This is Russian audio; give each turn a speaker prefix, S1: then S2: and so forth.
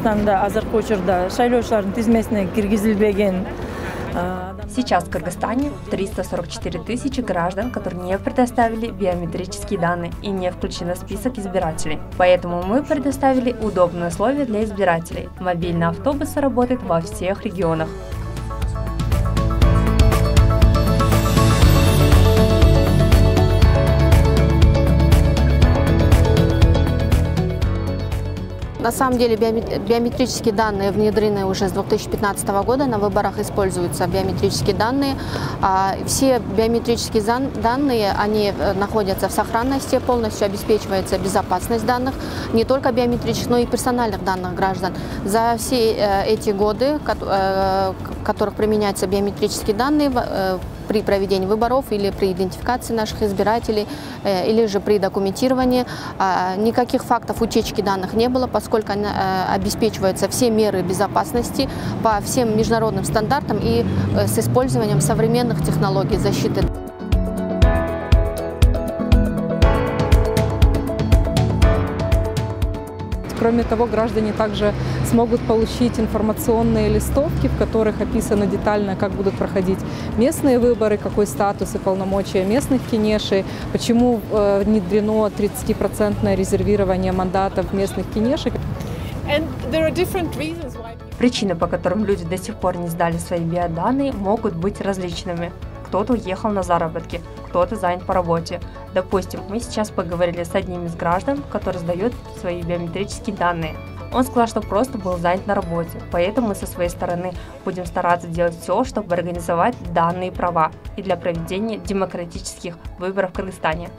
S1: Кыргызстанда азыркы учурда шайлоочулардын тизмесине киргизилбеген.
S2: Сейчас в Кыргызстане 344 тысячи граждан, которые не предоставили биометрические данные и не включены в список избирателей. Поэтому мы предоставили удобные условия для избирателей. Мобильные автобусы работают во всех регионах.
S3: На самом деле биометрические данные внедрены уже с 2015 года. На выборах используются биометрические данные. Все биометрические данные они находятся в сохранности, полностью обеспечивается безопасность данных, не только биометрических, но и персональных данных граждан. За все эти годы, в которых применяются биометрические данные, при проведении выборов или при идентификации наших избирателей, или же при документировании, никаких фактов утечки данных не было, поскольку обеспечиваются все меры безопасности по всем международным стандартам и с использованием современных технологий защиты.
S4: Кроме того, граждане также смогут получить информационные листовки, в которых описано детально, как будут проходить местные выборы, какой статус и полномочия местных кинешей, почему внедрено 30% резервирование мандатов местных кинешек.
S2: Причины, по которым люди до сих пор не сдали свои биоданные, могут быть различными. Кто-то уехал на заработки, кто-то занят по работе. Допустим, мы сейчас поговорили с одним из граждан, который сдает свои биометрические данные. Он сказал, что просто был занят на работе, поэтому мы со своей стороны будем стараться делать все, чтобы организовать данные права и для проведения демократических выборов в Кыргызстане.